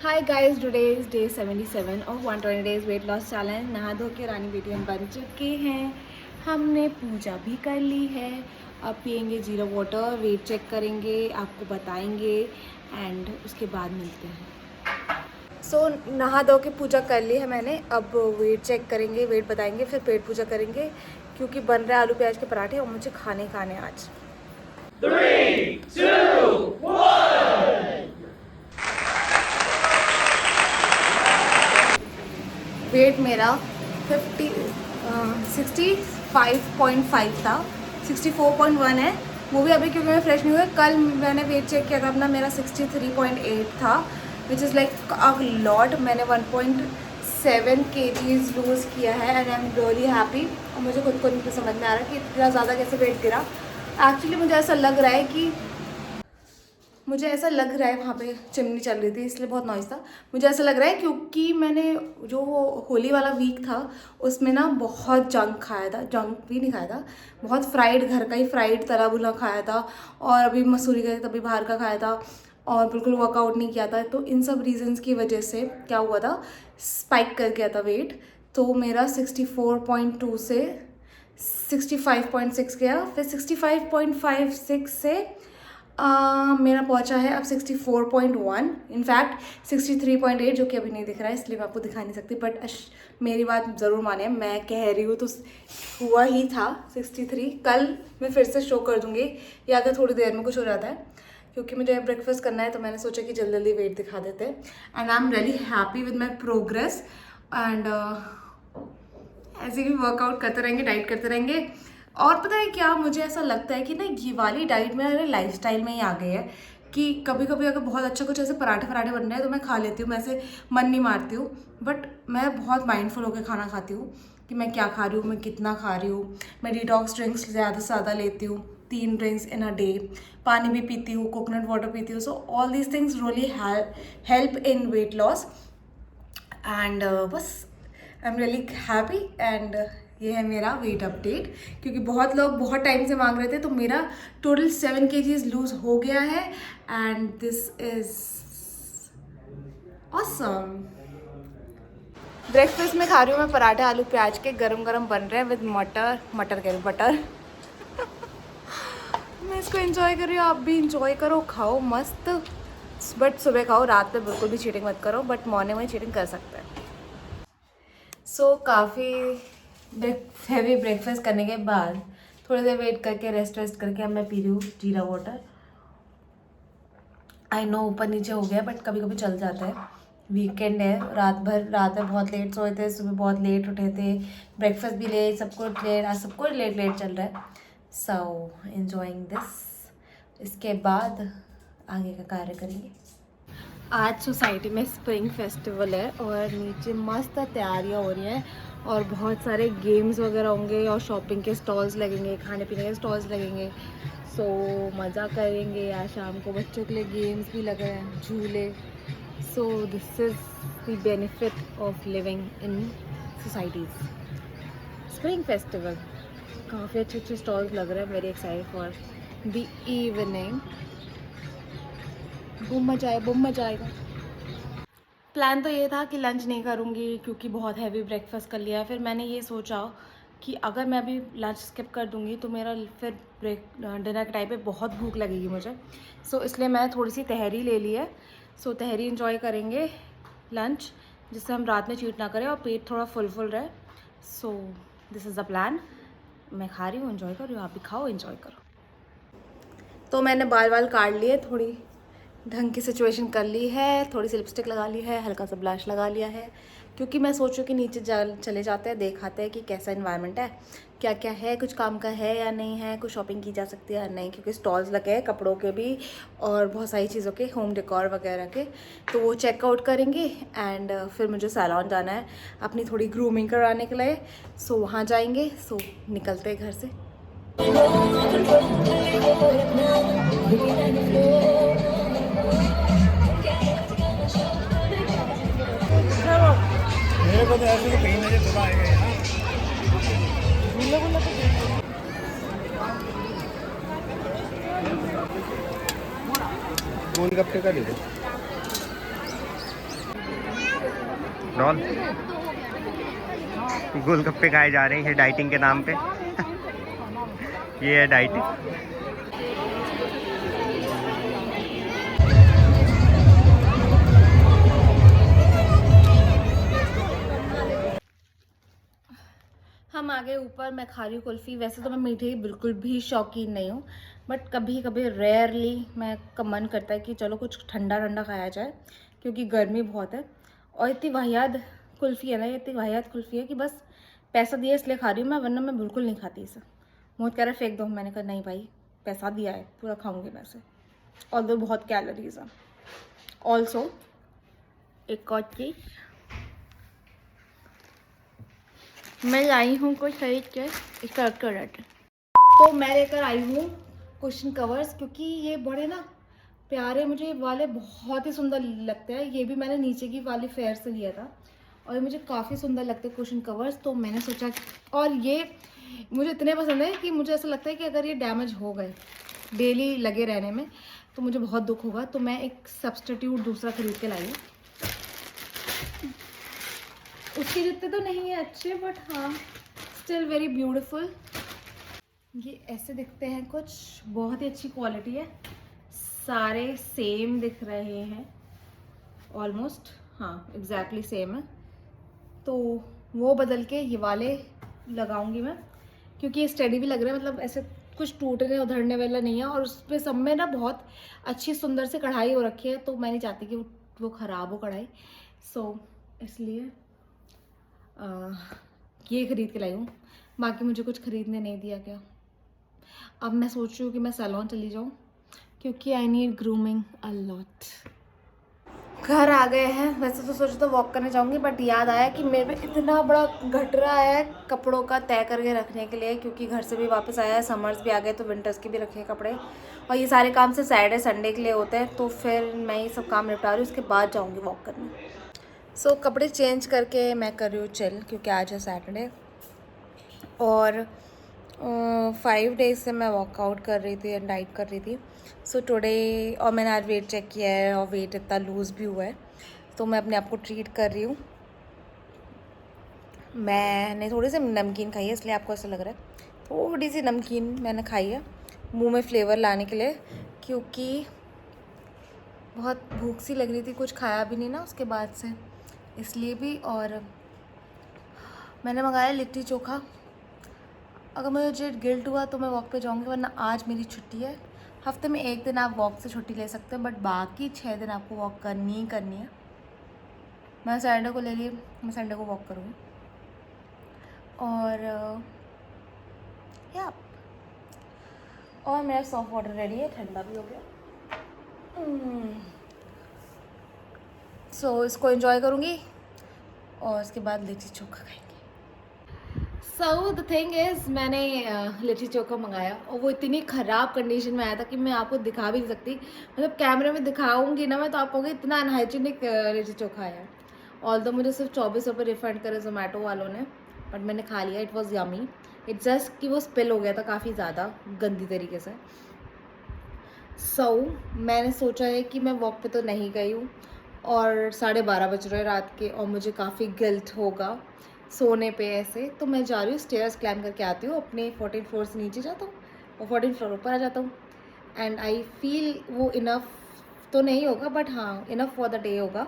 Hi guys, today is day 77 of 120 days weight loss challenge. नहा धो के रानी बेटी हम बन चुके हैं। हमने पूजा भी कर ली है। अब पियेंगे जीरा वाटर, वेट चेक करेंगे, आपको बताएंगे एंड उसके बाद मिलते हैं। सो नहा धो के पूजा कर ली है मैंने। अब वेट चेक करेंगे, वेट बताएंगे, फिर पेट पूजा करेंगे क्योंकि बन रहा है आलू प्याज के पराठे और मुझे खाने आज। 3, 2, 1. वेट मेरा 65.5 था, 64.1 है। वो भी अभी क्योंकि मैं फ्रेश नहीं हुई। कल मैंने वेट चेक किया था अपना, मेरा 63.8 था, which is like a lot. मैंने 1.7 kgs लूज़ किया है and I am really happy. और मुझे खुद को नहीं समझ में आ रहा कि इतना ज़्यादा कैसे वेट गिरा। एक्चुअली मुझे ऐसा लग रहा है कि वहाँ पे चिमनी चल रही थी इसलिए बहुत नॉइज़ था। मुझे ऐसा लग रहा है क्योंकि मैंने जो होली वाला वीक था उसमें ना बहुत जंक खाया था, जंक भी नहीं खाया था, बहुत फ्राइड, घर का ही फ्राइड तला भुना खाया था। और अभी मसूरी का तभी बाहर का खाया था और बिल्कुल वर्कआउट नहीं किया था। तो इन सब रीजंस की वजह से क्या हुआ था, स्पाइक कर गया था वेट। तो मेरा 64.2 से 65.6 गया, फिर 65.56 से मेरा पहुंचा है अब 64.1, इनफैक्ट 63.8, जो कि अभी नहीं दिख रहा है इसलिए मैं आपको दिखा नहीं सकती। बट मेरी बात ज़रूर माने, मैं कह रही हूँ तो हुआ ही था 63। कल मैं फिर से शो कर दूँगी या अगर थोड़ी देर में कुछ हो जाता है, क्योंकि मुझे ब्रेकफास्ट करना है तो मैंने सोचा कि जल्दी जल्दी वेट दिखा देते हैं। And I am really happy with my progress. And ऐसे ही वर्कआउट करते रहेंगे, डाइट करते रहेंगे। और पता है क्या, मुझे ऐसा लगता है कि ना ये वाली डाइट मेरे लाइफस्टाइल में ही आ गई है कि कभी कभी अगर बहुत अच्छा कुछ ऐसे पराठे बन रहे हैं तो मैं खा लेती हूँ, मैं ऐसे मन नहीं मारती हूँ। बट मैं बहुत माइंडफुल होकर खाना खाती हूँ कि मैं क्या खा रही हूँ, मैं कितना खा रही हूँ। मैं डिटॉक्स ड्रिंक्स ज़्यादा से ज़्यादा लेती हूँ, 3 ड्रिंक्स इन अ डे। पानी भी पीती हूँ, कोकोनट वाटर पीती हूँ। So all these things really help in weight loss. And बस I am really happy. And ये है मेरा वेट अपडेट, क्योंकि बहुत लोग बहुत टाइम से मांग रहे थे। तो मेरा टोटल 7 kgs लूज़ हो गया है and this is awesome. Breakfast में खा रही हूँ मैं पराठे आलू प्याज के, गरम गरम बन रहे हैं विद मटर कह रही बटर। मैं इसको एंजॉय कर रही हूँ, आप भी इंजॉय करो, खाओ मस्त। बट सुबह खाओ, रात में बिल्कुल भी चीटिंग मत करो, बट मॉर्निंग में चीटिंग कर सकते हैं। सो काफ़ी हैवी ब्रेकफास्ट करने के बाद थोड़ी देर वेट करके रेस्ट करके अब मैं पी रही हूँ जीरा वाटर। आई नो ऊपर नीचे हो गया बट कभी कभी चल जाता है। वीकेंड है, रात में बहुत लेट सोए थे, सुबह बहुत लेट उठे थे, ब्रेकफास्ट भी लेट, सब कुछ लेट, आज सब कुछ लेट चल रहा है। सो एंजॉइंग दिस। इसके बाद आगे का कार्य करेंगे। आज सोसाइटी में स्प्रिंग फेस्टिवल है और नीचे मस्त तैयारियां हो रही हैं और बहुत सारे गेम्स वगैरह होंगे और शॉपिंग के स्टॉल्स लगेंगे, खाने पीने के स्टॉल्स लगेंगे। सो मज़ा करेंगे। आज शाम को बच्चों के लिए गेम्स भी लगे हैं, झूले। So this is the benefit of living in societies. Spring festival, काफ़ी अच्छे स्टॉल्स लग रहे हैं। Very excited for the evening. बुम मजा आएगा। प्लान तो ये था कि लंच नहीं करूँगी क्योंकि बहुत हैवी ब्रेकफास्ट कर लिया है। फिर मैंने ये सोचा कि अगर मैं अभी लंच स्किप कर दूँगी तो मेरा फिर डिनर के टाइम पे बहुत भूख लगेगी मुझे। सो इसलिए मैं थोड़ी सी तहरी ले ली है। सो तहरी एंजॉय करेंगे लंच, जिससे हम रात में चीट ना करें और पेट थोड़ा फुल रहे। सो दिस इज़ द प्लान। मैं खा रही हूँ, एंजॉय कर रही हूँ, आप भी खाओ, एंजॉय करो। तो मैंने बाल काट लिए, थोड़ी ढंग की सिचुएशन कर ली है, थोड़ी सी लिपस्टिक लगा ली है, हल्का सा ब्लश लगा लिया है, क्योंकि मैं सोचूं कि नीचे चले जाते हैं, देखाते हैं कि कैसा इन्वायरमेंट है, क्या क्या है, कुछ काम का है या नहीं है, कुछ शॉपिंग की जा सकती है या नहीं, क्योंकि स्टॉल्स लगे हैं कपड़ों के भी और बहुत सारी चीज़ों के, होम डेकोर वगैरह के। तो वो चेकआउट करेंगे एंड फिर मुझे सैलून जाना है अपनी थोड़ी ग्रूमिंग कराने के लिए। सो वहाँ जाएंगे। सो निकलते हैं घर से। मेरे को तो ऐसे ही कहीं नजर थोड़ा आएगा यार। गोलगप्पे का दे दो। रोल गोलगप्पे खाए जा रहे हैं ये डाइटिंग के नाम पे। ये है डाइटिंग। हम आ गए ऊपर। मैं खा रही हूँ कुल्फ़ी। वैसे तो मैं मीठे की बिल्कुल भी शौकीन नहीं हूँ, बट कभी कभी रेयरली मैं का मन करता है कि चलो कुछ ठंडा ठंडा खाया जाए, क्योंकि गर्मी बहुत है। और इतनी वाहियात कुल्फ़ी है ना, ये इतनी वाहियात कुल्फ़ी है कि बस पैसा दिया इसलिए खा रही हूँ मैं, वरना मैं बिल्कुल नहीं खाती इसे। मोहित कह रहा फेंक दो, मैंने कहा नहीं भाई, पैसा दिया है, पूरा खाऊंगी मैं इसे। और दो बहुत कैलोरीज है। ऑल्सो एक और चीज़ मैं लाई हूँ कुछ खरीद के, इसका करेक्ट। तो मैं लेकर आई हूँ कुशन कवर्स, क्योंकि ये बड़े ना प्यारे, मुझे वाले बहुत ही सुंदर लगते हैं। ये भी मैंने नीचे की वाली फेयर से लिया था और ये मुझे काफ़ी सुंदर लगते हैं कुशन कवर्स। तो मैंने सोचा, और ये मुझे इतने पसंद है कि मुझे ऐसा लगता है कि अगर ये डैमेज हो गए डेली लगे रहने में तो मुझे बहुत दुख होगा। तो मैं एक सब्स्टिट्यूट दूसरा खरीद के लाई हूँ। उसके जितने तो नहीं है अच्छे, बट हाँ स्टिल वेरी ब्यूटीफुल। ये ऐसे दिखते हैं कुछ, बहुत ही अच्छी क्वालिटी है। सारे सेम दिख रहे हैं ऑलमोस्ट, हाँ एग्जैक्टली सेम है। तो वो बदल के ये वाले लगाऊंगी मैं, क्योंकि ये स्टडी भी लग रहा है, मतलब ऐसे कुछ टूटने उधड़ने वाला नहीं है। और उस पर सब में ना बहुत अच्छी सुंदर से कढ़ाई हो रखी है, तो मैं नहीं चाहती कि वो ख़राब हो कढ़ाई। सो इसलिए ये खरीद के लाई हूँ। बाकी मुझे कुछ खरीदने नहीं दिया क्या। अब मैं सोच रही हूँ कि मैं सैलून चली जाऊँ, क्योंकि I need grooming a lot. घर आ गए हैं। वैसे तो सोचा तो वॉक करने जाऊँगी, बट याद आया कि मेरे पे इतना बड़ा गठरा है कपड़ों का तय करके रखने के लिए, क्योंकि घर से भी वापस आया है, समर्स भी आ गए तो विंटर्स के भी रखे हैं कपड़े। और ये सारे काम से सैटरडे संडे के लिए होते हैं, तो फिर मैं ये सब काम निपटा रही हूँ, उसके बाद जाऊँगी वॉक करने। सो कपड़े चेंज करके मैं कर रही हूँ चिल, क्योंकि आज है सैटरडे। और 5 डेज से मैं वर्कआउट कर रही थी एंड डाइट कर रही थी। सो टुडे, और मैंने आज वेट चेक किया है और वेट इतना लूज़ भी हुआ है, तो मैं अपने आप को ट्रीट कर रही हूँ। मैंने थोड़ी सी नमकीन खाई है, इसलिए आपको ऐसा लग रहा है। थोड़ी सी नमकीन मैंने खाई है मुंह में फ्लेवर लाने के लिए, क्योंकि बहुत भूख सी लग रही थी, कुछ खाया भी नहीं ना उसके बाद से, इसलिए भी। और मैंने मंगाया लिट्टी चोखा। अगर मुझे गिल्ट हुआ तो मैं वॉक पे जाऊँगी, वरना आज मेरी छुट्टी है। हफ्ते में 1 दिन आप वॉक से छुट्टी ले सकते हैं, बट बाकी 6 दिन आपको वॉक करनी ही करनी है। मैं संडे को ले ली, मैं संडे को वॉक करूँगी। और या और मेरा सॉफ्ट वाटर रेडी है, ठंडा भी हो गया। सो इसको एंजॉय करूँगी और उसके बाद लिट्टी चोखा खाएंगे। सो द थिंग इज़, मैंने लिट्टी चोखा मंगाया और वो इतनी ख़राब कंडीशन में आया था कि मैं आपको दिखा भी नहीं सकती। मतलब कैमरे में दिखाऊंगी ना मैं, तो आप कहोगे इतना अनहाइजीनिक लिट्टी चोखा आया। ऑल्दो मुझे सिर्फ 24 रुपये रिफ़ंड करे जोमेटो वालों ने, बट मैंने खा लिया। It was yummy. It's just कि वो स्पिल हो गया था काफ़ी ज़्यादा गंदी तरीके से। सो मैंने सोचा है कि मैं वॉक पे तो नहीं गई हूँ और 12:30 बज रहे रात के, और मुझे काफ़ी गिल्ट होगा सोने पे ऐसे, तो मैं जा रही हूँ स्टेयर्स क्लाइम करके आती हूँ। अपने 14th फ्लोर से नीचे जाता हूँ और 14th फ्लोर ऊपर आ जाता हूँ। एंड आई फील वो इनफ तो नहीं होगा, बट हाँ इनफ फॉर द डे होगा,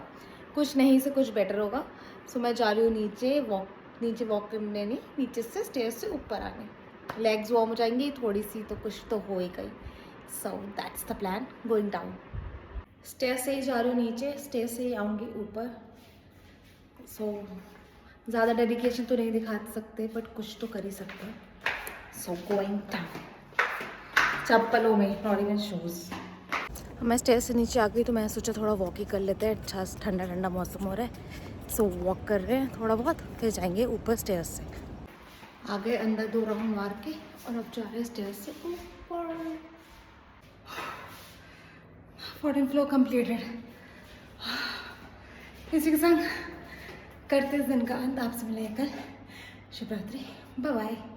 कुछ नहीं से कुछ बेटर होगा। सो मैं जा रही हूँ नीचे वॉक करने, नहीं नीचे से स्टेयर्स से ऊपर आने। लेग्स वार्म हो जाएंगी थोड़ी सी, तो कुछ तो हो ही गई। So that's the plan, going down. Stair से ही जा रही हूँ नीचे, स्टेयर से ही आऊँगी ऊपर। सो ज़्यादा डेडिकेशन तो नहीं दिखा सकते, बट कुछ तो कर ही सकते हैं। सो गोइंग डाउन, चप्पलों में, नॉट इवन शूज़। मैं स्टेयर से नीचे आ गई, तो मैं सोचा थोड़ा वॉक ही कर लेते हैं। अच्छा ठंडा ठंडा मौसम हो रहा है, सो वॉक कर रहे हैं थोड़ा बहुत, फिर जाएंगे ऊपर स्टेयर्स से। आ गए अंदर 2 राउंड मार के, और अब जा रहे हैं स्टेयर्स से ऊपर। 14th floor completed. इसी के संग करते इस दिन का अंत। आपसे मिलेगा कल। शुभ रात्रि, बाय बाय।